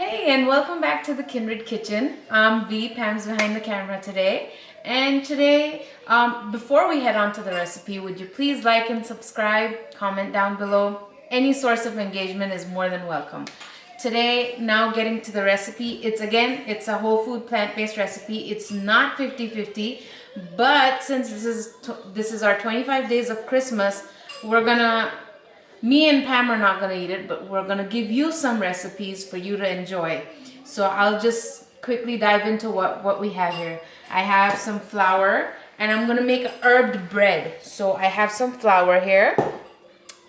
Hey, and welcome back to the Kindred Kitchen. I'm V, Pam's behind the camera today. And today, before we head on to the recipe, would you please like and subscribe, comment down below. Any source of engagement is more than welcome. Today, now getting to the recipe, it's a whole food plant-based recipe. It's not 50-50, but since this is our 25 days of Christmas, me and Pam are not gonna eat it, but we're gonna give you some recipes for you to enjoy. So I'll just quickly dive into what we have here. I have some flour, and I'm gonna make herbed bread. So I have some flour here.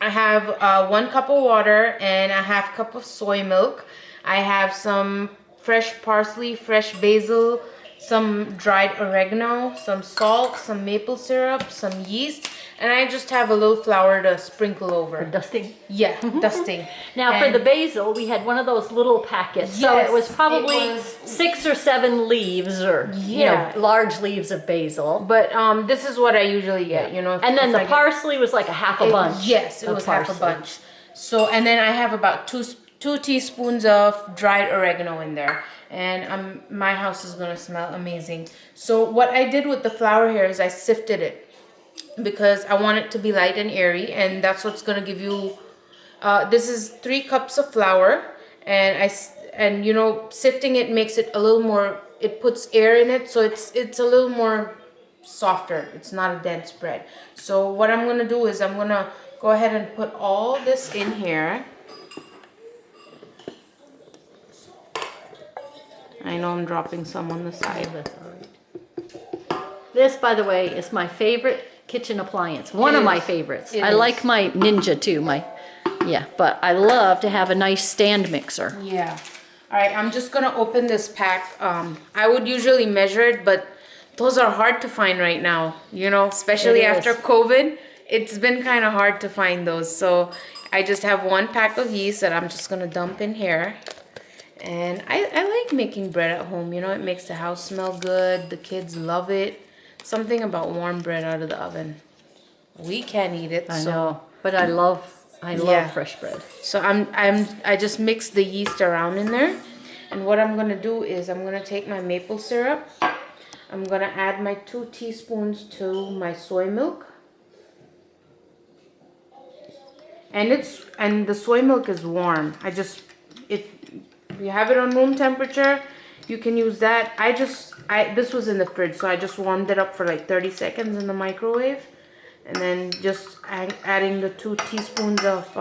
I have 1 cup of water and a ½ cup of soy milk. I have some fresh parsley, fresh basil, some dried oregano, some salt, some maple syrup, some yeast, and I just have a little flour to sprinkle over. For dusting? Yeah, dusting. Now for the basil, we had one of those little packets. So Yes, it was probably it was 6 or 7 leaves or, large leaves of basil. But this is what I usually get, And then the parsley was like a half a bunch. Yes, it was half a bunch. So, and then I have about two teaspoons of dried oregano in there. And my house is gonna smell amazing. So what I did with the flour here is I sifted it because I want it to be light and airy, and that's what's gonna give you. This is 3 cups of flour, and sifting it makes it a little more. It puts air in it, so it's a little more softer. It's not a dense bread. So what I'm gonna do is I'm gonna go ahead and put all this in here. I know I'm dropping some on the side. That's all right. This, by the way, is my favorite kitchen appliance. One of my favorites. I like my Ninja too. But I love to have a nice stand mixer. Yeah. All right, I'm just gonna open this pack. I would usually measure it, but those are hard to find right now, especially after COVID. It's been kind of hard to find those. So I just have 1 pack of yeast that I'm just gonna dump in here. And I like making bread at home. It makes the house smell good. The kids love it. Something about warm bread out of the oven. We can't eat it. I know, but I love fresh bread. So I just mix the yeast around in there. And what I'm gonna do is I'm gonna take my maple syrup. I'm gonna add my 2 teaspoons to my soy milk. And the soy milk is warm. If you have it on room temperature, you can use that. This was in the fridge, so I just warmed it up for like 30 seconds in the microwave. And then just adding the 2 teaspoons of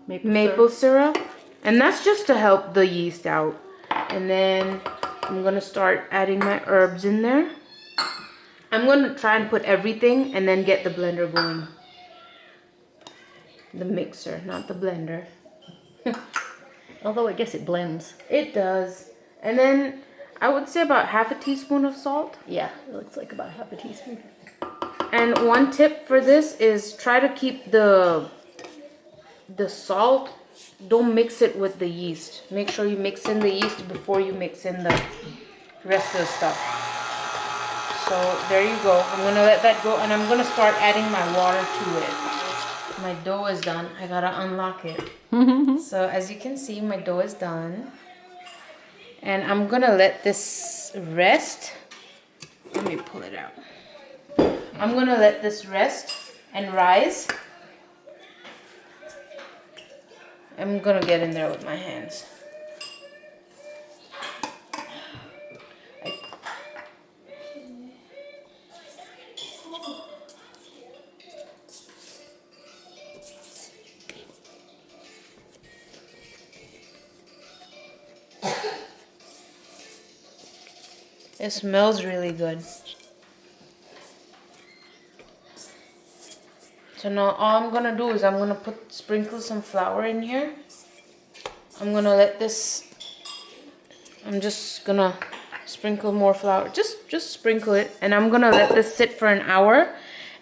maple syrup. And that's just to help the yeast out. And then I'm gonna start adding my herbs in there. I'm gonna try and put everything and then get the blender going. The mixer, not the blender. Although I guess it blends. It does. And then I would say about ½ a teaspoon of salt. Yeah, it looks like about ½ a teaspoon. And one tip for this is try to keep the salt. Don't mix it with the yeast. Make sure you mix in the yeast before you mix in the rest of the stuff. So there you go. I'm gonna let that go, and I'm gonna start adding my water to it. My dough is done. I gotta unlock it. So as you can see, my dough is done. And I'm gonna let this rest. Let me pull it out. I'm gonna let this rest and rise. I'm gonna get in there with my hands. It smells really good. So now all I'm gonna do is I'm gonna sprinkle some flour in here. I'm gonna let this. I'm just gonna sprinkle more flour. Just sprinkle it, and I'm gonna let this sit for an hour,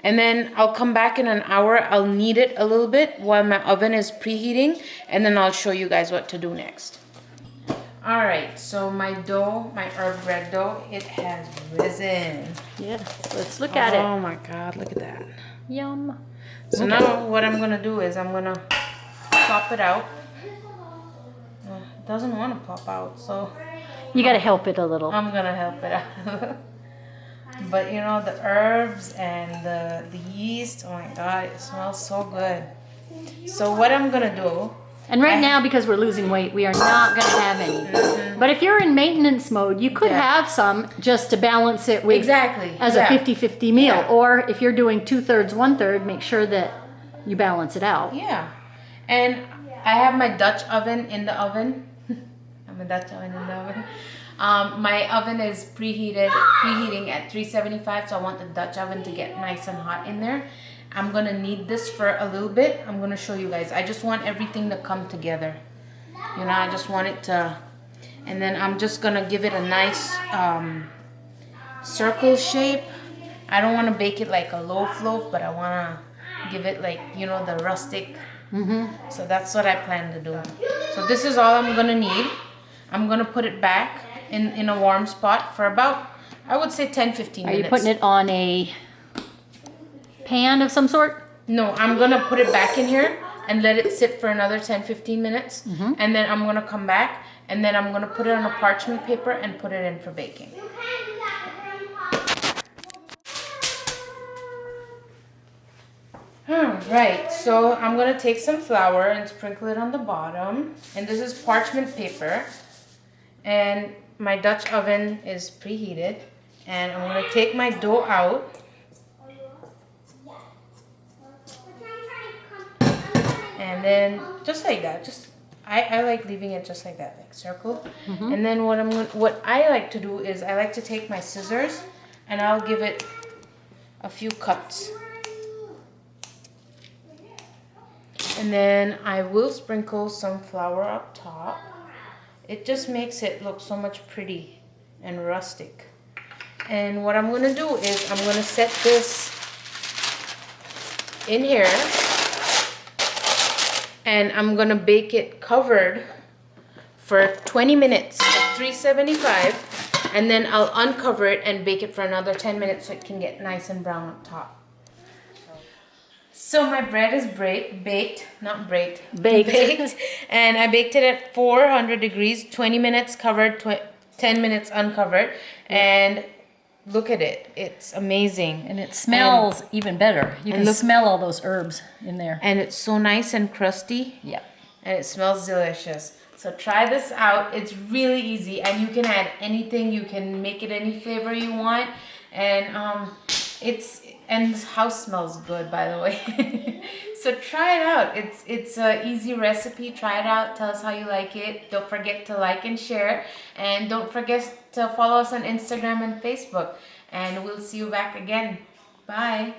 and then I'll come back in an hour. I'll knead it a little bit while my oven is preheating, and then I'll show you guys what to do next. All right, so my dough, my herb bread dough, it has risen. Yeah, let's look at it. Oh my God, look at that. Yum. So now what I'm gonna do is I'm gonna pop it out. doesn't want to pop out, so You got to help it a little. I'm gonna help it out. But you know, the herbs and the yeast, oh my god, it smells so good. So what I'm gonna do, And right now, because we're losing weight, we are not going to have any. But if you're in maintenance mode, you could have some just to balance it with as a 50-50 meal. Yeah. Or if you're doing 2/3, 1/3, make sure that you balance it out. Yeah. And I have my Dutch oven in the oven. I'm a Dutch oven in the oven. My oven is preheating at 375, so I want the Dutch oven to get nice and hot in there. I'm gonna knead this for a little bit. I'm gonna show you guys. I just want everything to come together. You know, I just want it to, and then I'm just gonna give it a nice circle shape. I don't wanna bake it like a loaf loaf, but I wanna give it like, you know, the rustic. So that's what I plan to do. So this is all I'm gonna need. I'm gonna put it back in a warm spot for about, I would say 10-15 minutes. Are you putting it on a pan of some sort? No, I'm gonna put it back in here and let it sit for another 10-15 minutes. And then I'm gonna come back and then I'm gonna put it on a parchment paper and put it in for baking. Alright, so I'm gonna take some flour and sprinkle it on the bottom. And this is parchment paper. And my Dutch oven is preheated. And I'm gonna take my dough out. And then just like that, just I like leaving it just like that, like circle. And then what I like to do is I like to take my scissors and I'll give it a few cuts. And then I will sprinkle some flour up top. It just makes it look so much pretty and rustic. And what I'm gonna do is I'm gonna set this in here. And I'm gonna bake it covered for 20 minutes at 375, and then I'll uncover it and bake it for another 10 minutes so it can get nice and brown up top. So my bread is baked, and I baked it at 400 degrees, 20 minutes covered, 10 minutes uncovered, and look at it. It's amazing. And it smells even better. You can smell all those herbs in there. And it's so nice and crusty. Yeah. And it smells delicious. So try this out. It's really easy. And you can add anything. You can make it any flavor you want. And and the house smells good, by the way. So try it out. It's an easy recipe. Try it out. Tell us how you like it. Don't forget to like and share. And don't forget to follow us on Instagram and Facebook. And we'll see you back again. Bye.